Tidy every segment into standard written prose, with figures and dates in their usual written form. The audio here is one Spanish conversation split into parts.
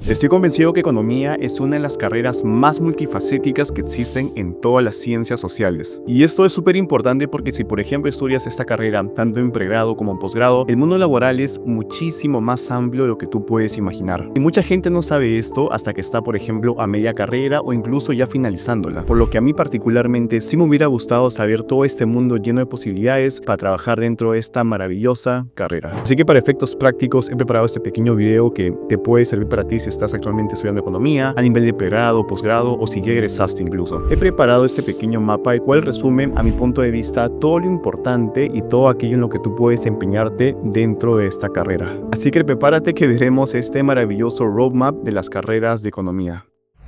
Estoy convencido que economía es una de las carreras más multifacéticas que existen en todas las ciencias sociales. Y esto es súper importante porque si por ejemplo estudias esta carrera tanto en pregrado como en posgrado, el mundo laboral es muchísimo más amplio de lo que tú puedes imaginar. Y mucha gente no sabe esto hasta que está por ejemplo a media carrera o incluso ya finalizándola. Por lo que a mí particularmente sí me hubiera gustado saber todo este mundo lleno de posibilidades para trabajar dentro de esta maravillosa carrera. Así que para efectos prácticos he preparado este pequeño video que te puede servir para ti si estás actualmente estudiando economía a nivel de pregrado, posgrado o si ya egresaste incluso. He preparado este pequeño mapa el cual resume a mi punto de vista todo lo importante y todo aquello en lo que tú puedes empeñarte dentro de esta carrera. Así que prepárate que veremos este maravilloso roadmap de las carreras de economía.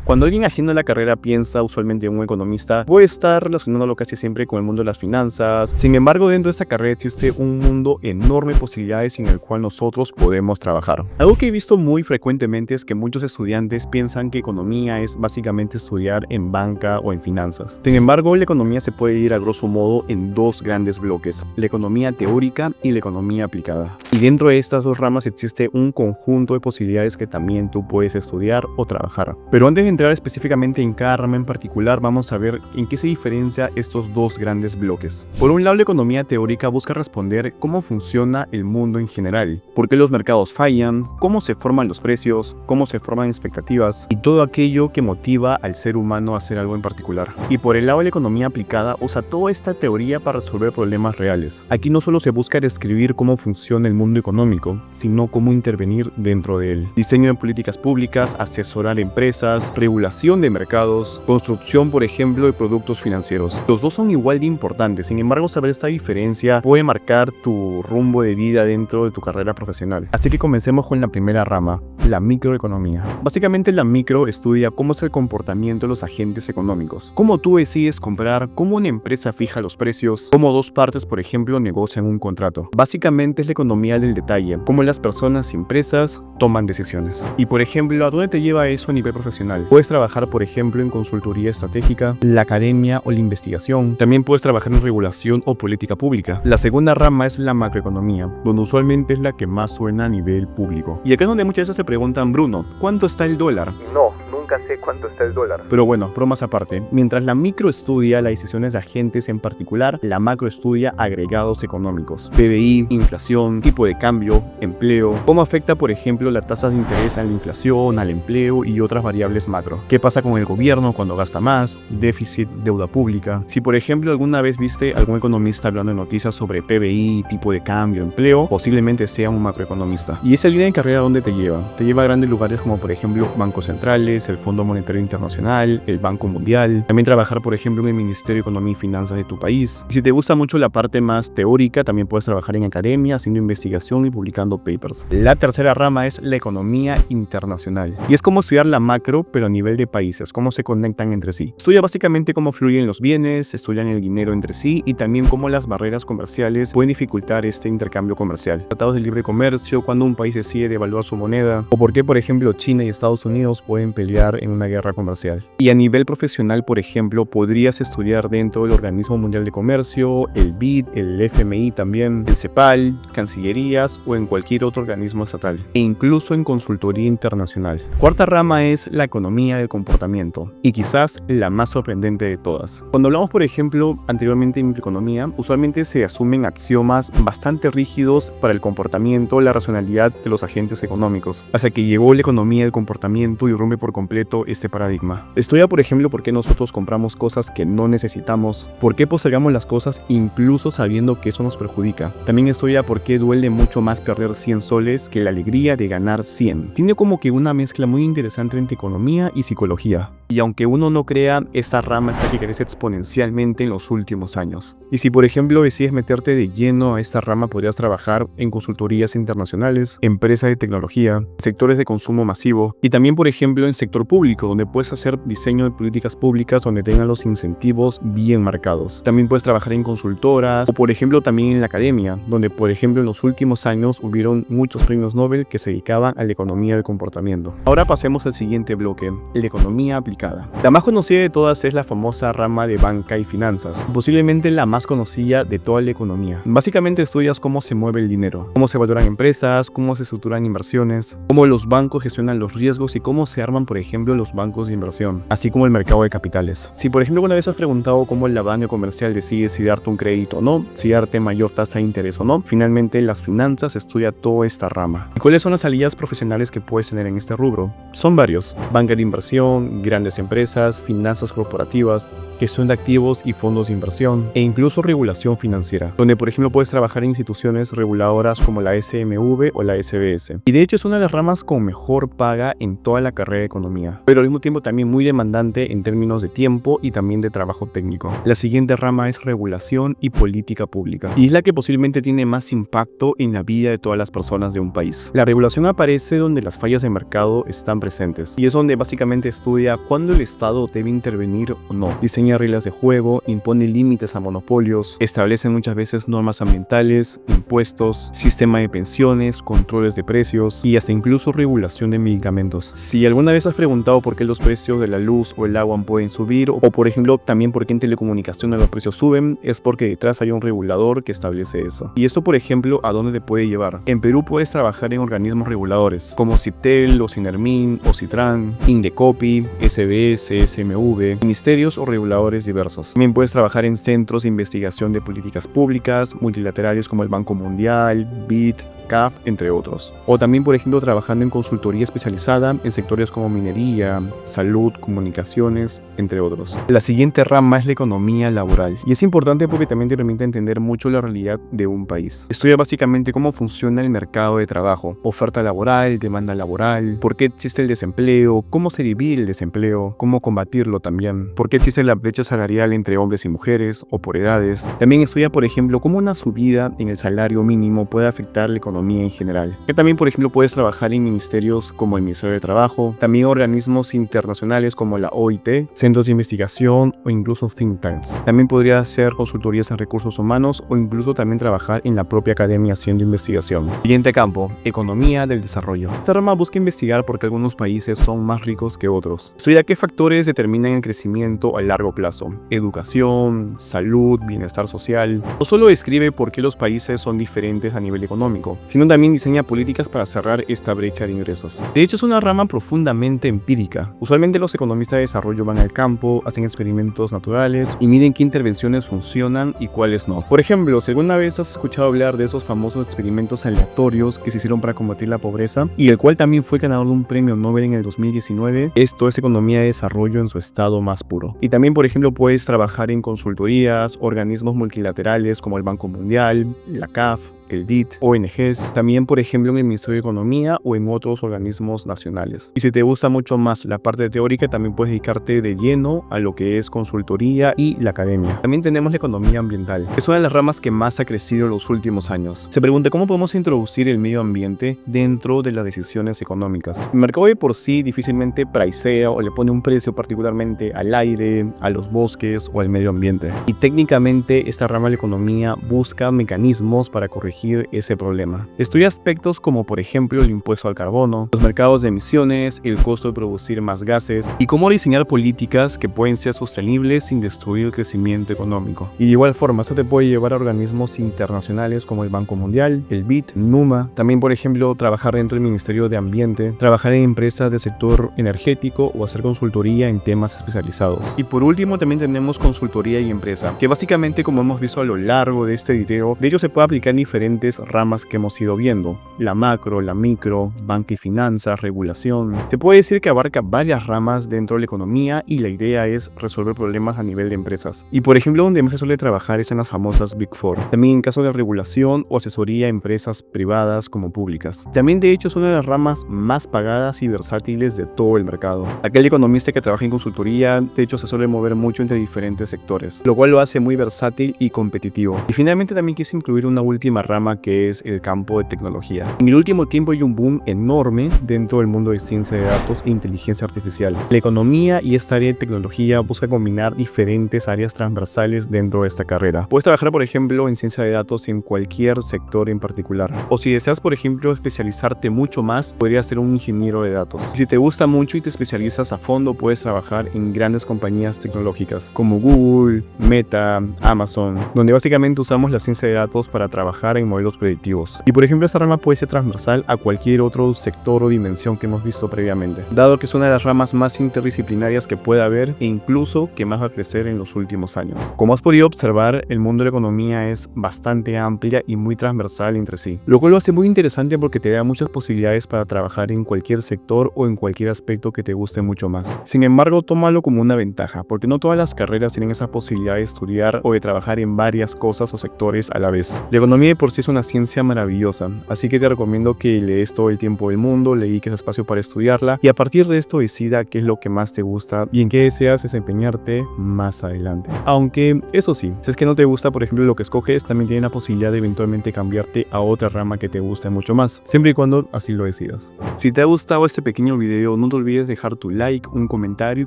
Cuando alguien ajeno a la carrera piensa usualmente en un economista, puede estar relacionándolo casi siempre con el mundo de las finanzas. Sin embargo, dentro de esta carrera existe un mundo enorme de posibilidades en el cual nosotros podemos trabajar. Algo que he visto muy frecuentemente es que muchos estudiantes piensan que economía es básicamente estudiar en banca o en finanzas. Sin embargo, la economía se puede ir a grosso modo en dos grandes bloques: la economía teórica y la economía aplicada. Y dentro de estas dos ramas existe un conjunto de posibilidades que también tú puedes estudiar o trabajar. Pero antes de entrar específicamente en cada rama en particular, vamos a ver en qué se diferencia estos dos grandes bloques. Por un lado, la economía teórica busca responder cómo funciona el mundo en general, por qué los mercados fallan, cómo se forman los precios, cómo se forman expectativas y todo aquello que motiva al ser humano a hacer algo en particular. Y por el lado de la economía aplicada, usa toda esta teoría para resolver problemas reales. Aquí no solo se busca describir cómo funciona el mundo económico, sino cómo intervenir dentro de él. Diseño de políticas públicas, asesorar empresas, regulación de mercados, construcción, por ejemplo, de productos financieros. Los dos son igual de importantes, sin embargo, saber esta diferencia puede marcar tu rumbo de vida dentro de tu carrera profesional. Así que comencemos con la primera rama, la microeconomía. Básicamente la micro estudia cómo es el comportamiento de los agentes económicos, cómo tú decides comprar, cómo una empresa fija los precios, cómo dos partes, por ejemplo, negocian un contrato. Básicamente es la economía del detalle, cómo las personas y empresas toman decisiones. Y por ejemplo, ¿a dónde te lleva eso a nivel profesional? Puedes trabajar, por ejemplo, en consultoría estratégica, la academia o la investigación. También puedes trabajar en regulación o política pública. La segunda rama es la macroeconomía, donde usualmente es la que más suena a nivel público. Y acá es donde muchas veces te preguntan: Bruno, ¿cuánto está el dólar? No, nunca sé cuánto está el dólar. Pero bueno, bromas aparte, mientras la micro estudia las decisiones de agentes en particular, la macro estudia agregados económicos, PBI, inflación, tipo de cambio, empleo, cómo afecta por ejemplo las tasas de interés a la inflación, al empleo y otras variables macro. ¿Qué pasa con el gobierno cuando gasta más? Déficit, deuda pública. Si por ejemplo alguna vez viste algún economista hablando en noticias sobre PBI, tipo de cambio, empleo, posiblemente sea un macroeconomista. Y esa línea de carrera, ¿dónde te lleva? Te lleva a grandes lugares como por ejemplo bancos centrales, el Fondo Monetario Internacional, el Banco Mundial. También trabajar por ejemplo en el Ministerio de Economía y Finanzas de tu país. Y si te gusta mucho la parte más teórica, también puedes trabajar en academia, haciendo investigación y publicando papers. La tercera rama es la economía internacional. Y es como estudiar la macro, pero a nivel de países, cómo se conectan entre sí. Estudia básicamente cómo fluyen los bienes, estudian el dinero entre sí y también cómo las barreras comerciales pueden dificultar este intercambio comercial. Tratados de libre comercio, cuando un país decide devaluar su moneda, o por qué por ejemplo China y Estados Unidos pueden pelear en una guerra comercial. Y a nivel profesional, por ejemplo, podrías estudiar dentro del Organismo Mundial de Comercio, el BID, el FMI también, el CEPAL, cancillerías o en cualquier otro organismo estatal, e incluso en consultoría internacional. Cuarta rama es la economía del comportamiento, y quizás la más sorprendente de todas. Cuando hablamos, por ejemplo, anteriormente en microeconomía, usualmente se asumen axiomas bastante rígidos para el comportamiento, la racionalidad de los agentes económicos, hasta que llegó la economía del comportamiento y rompe por completo este paradigma. Estudia, por ejemplo, por qué nosotros compramos cosas que no necesitamos, por qué postergamos las cosas incluso sabiendo que eso nos perjudica. También estudia por qué duele mucho más perder 100 soles que la alegría de ganar 100. Tiene como que una mezcla muy interesante entre economía y psicología. Y aunque uno no crea, esta rama está que crece exponencialmente en los últimos años. Y si por ejemplo decides meterte de lleno a esta rama, podrías trabajar en consultorías internacionales, empresas de tecnología, sectores de consumo masivo y también por ejemplo en sector público, donde puedes hacer diseño de políticas públicas donde tengan los incentivos bien marcados. También puedes trabajar en consultoras o por ejemplo también en la academia, donde por ejemplo en los últimos años hubieron muchos premios Nobel que se dedicaban a la economía del comportamiento. Ahora pasemos al siguiente bloque, la economía aplicada. aplicada. La más conocida de todas es la famosa rama de banca y finanzas, posiblemente la más conocida de toda la economía. Básicamente estudias cómo se mueve el dinero, cómo se valoran empresas, cómo se estructuran inversiones, cómo los bancos gestionan los riesgos y cómo se arman, por ejemplo, los bancos de inversión, así como el mercado de capitales. Si, por ejemplo, alguna vez has preguntado cómo la banca comercial decide si darte un crédito o no, si darte mayor tasa de interés o no, finalmente las finanzas estudia toda esta rama. ¿Y cuáles son las salidas profesionales que puedes tener en este rubro? Son varios: banca de inversión, grandes empresas, finanzas corporativas, gestión de activos y fondos de inversión, e incluso regulación financiera, donde por ejemplo puedes trabajar en instituciones reguladoras como la SMV o la SBS. Y de hecho es una de las ramas con mejor paga en toda la carrera de economía, pero al mismo tiempo también muy demandante en términos de tiempo y también de trabajo técnico. La siguiente rama es regulación y política pública, y es la que posiblemente tiene más impacto en la vida de todas las personas de un país. La regulación aparece donde las fallas de mercado están presentes, y es donde básicamente estudia cuándo el Estado debe intervenir o no. Diseña reglas de juego, impone límites a monopolios, establece muchas veces normas ambientales, impuestos, sistema de pensiones, controles de precios y hasta incluso regulación de medicamentos. Si alguna vez has preguntado por qué los precios de la luz o el agua pueden subir, o por ejemplo también por qué en telecomunicaciones los precios suben, es porque detrás hay un regulador que establece eso. Y esto, por ejemplo, ¿a dónde te puede llevar? En Perú puedes trabajar en organismos reguladores como Ciptel, o Sinermin, o Citran, Indecopi, SBS, SMV, ministerios o reguladores diversos. También puedes trabajar en centros de investigación de políticas públicas, multilaterales como el Banco Mundial, BID, CAF, entre otros. O también, por ejemplo, trabajando en consultoría especializada en sectores como minería, salud, comunicaciones, entre otros. La siguiente rama es la economía laboral, y es importante porque también te permite entender mucho la realidad de un país. Estudia básicamente cómo funciona el mercado de trabajo, oferta laboral, demanda laboral, por qué existe el desempleo, cómo se divide el desempleo, cómo combatirlo también, por qué existe la brecha salarial entre hombres y mujeres o por edades. También estudia, por ejemplo, cómo una subida en el salario mínimo puede afectar la economía en general. Que también, por ejemplo, puedes trabajar en ministerios como el Ministerio de Trabajo, también organismos internacionales como la OIT, centros de investigación o incluso think tanks. También podría hacer consultorías en recursos humanos o incluso también trabajar en la propia academia haciendo investigación. Siguiente campo: economía del desarrollo. Esta rama busca investigar por qué algunos países son más ricos que otros. Estudia qué factores determinan el crecimiento a largo plazo: educación, salud, bienestar social. No solo describe por qué los países son diferentes a nivel económico, sino también diseña políticas para cerrar esta brecha de ingresos. De hecho, es una rama profundamente empírica. Usualmente los economistas de desarrollo van al campo, hacen experimentos naturales y miden qué intervenciones funcionan y cuáles no. Por ejemplo, si alguna vez has escuchado hablar de esos famosos experimentos aleatorios que se hicieron para combatir la pobreza, y el cual también fue ganador de un premio Nobel en el 2019, esto es economía de desarrollo en su estado más puro. Y también, por ejemplo, puedes trabajar en consultorías, organismos multilaterales como el Banco Mundial, la CAF, el BID, ONGs, también por ejemplo en el Ministerio de Economía o en otros organismos nacionales. Y si te gusta mucho más la parte teórica, también puedes dedicarte de lleno a lo que es consultoría y la academia. También tenemos la economía ambiental. Es una de las ramas que más ha crecido en los últimos años. Se pregunta cómo podemos introducir el medio ambiente dentro de las decisiones económicas. El mercado de por sí difícilmente pricea o le pone un precio particularmente al aire, a los bosques o al medio ambiente. Y técnicamente esta rama de la economía busca mecanismos para corregir ese problema. Estudia aspectos como por ejemplo el impuesto al carbono, los mercados de emisiones, el costo de producir más gases y cómo diseñar políticas que pueden ser sostenibles sin destruir el crecimiento económico. Y de igual forma, esto te puede llevar a organismos internacionales como el Banco Mundial, el BID, NUMA, también por ejemplo trabajar dentro del Ministerio de Ambiente, trabajar en empresas del sector energético o hacer consultoría en temas especializados. Y por último también tenemos consultoría y empresa, que básicamente, como hemos visto a lo largo de este video, de hecho se puede aplicar en diferentes ramas que hemos ido viendo: la macro, la micro, banca y finanzas, regulación. Se puede decir que abarca varias ramas dentro de la economía y la idea es resolver problemas a nivel de empresas. Y por ejemplo, donde más se suele trabajar es en las famosas Big Four. También en caso de regulación o asesoría a empresas privadas como públicas. También de hecho es una de las ramas más pagadas y versátiles de todo el mercado. Aquel economista que trabaja en consultoría de hecho se suele mover mucho entre diferentes sectores, lo cual lo hace muy versátil y competitivo. Y finalmente también quise incluir una última rama rama que es el campo de tecnología. En el último tiempo hay un boom enorme dentro del mundo de ciencia de datos e inteligencia artificial. La economía y esta área de tecnología busca combinar diferentes áreas transversales dentro de esta carrera. Puedes trabajar, por ejemplo, en ciencia de datos en cualquier sector en particular. O si deseas, por ejemplo, especializarte mucho más, podrías ser un ingeniero de datos. Si te gusta mucho y te especializas a fondo, puedes trabajar en grandes compañías tecnológicas como Google, Meta, Amazon, donde básicamente usamos la ciencia de datos para trabajar en modelos predictivos. Y por ejemplo, esta rama puede ser transversal a cualquier otro sector o dimensión que hemos visto previamente, dado que es una de las ramas más interdisciplinarias que puede haber e incluso que más va a crecer en los últimos años. Como has podido observar, el mundo de la economía es bastante amplia y muy transversal entre sí, lo cual lo hace muy interesante porque te da muchas posibilidades para trabajar en cualquier sector o en cualquier aspecto que te guste mucho más. Sin embargo, tómalo como una ventaja, porque no todas las carreras tienen esa posibilidad de estudiar o de trabajar en varias cosas o sectores a la vez. La economía de por sí es una ciencia maravillosa, así que te recomiendo que lees todo el tiempo del mundo, le dediques espacio para estudiarla y a partir de esto decida qué es lo que más te gusta y en qué deseas desempeñarte más adelante. Aunque eso sí, si es que no te gusta, por ejemplo, lo que escoges, también tiene la posibilidad de eventualmente cambiarte a otra rama que te guste mucho más, siempre y cuando así lo decidas. Si te ha gustado este pequeño video, no te olvides dejar tu like, un comentario y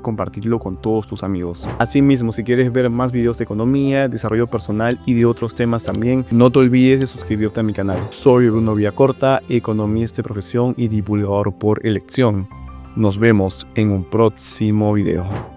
compartirlo con todos tus amigos. Asimismo, si quieres ver más videos de economía, desarrollo personal y de otros temas también, no te olvides de suscribirte a mi canal. Soy Bruno Villacorta, economista de profesión y divulgador por elección. Nos vemos en un próximo video.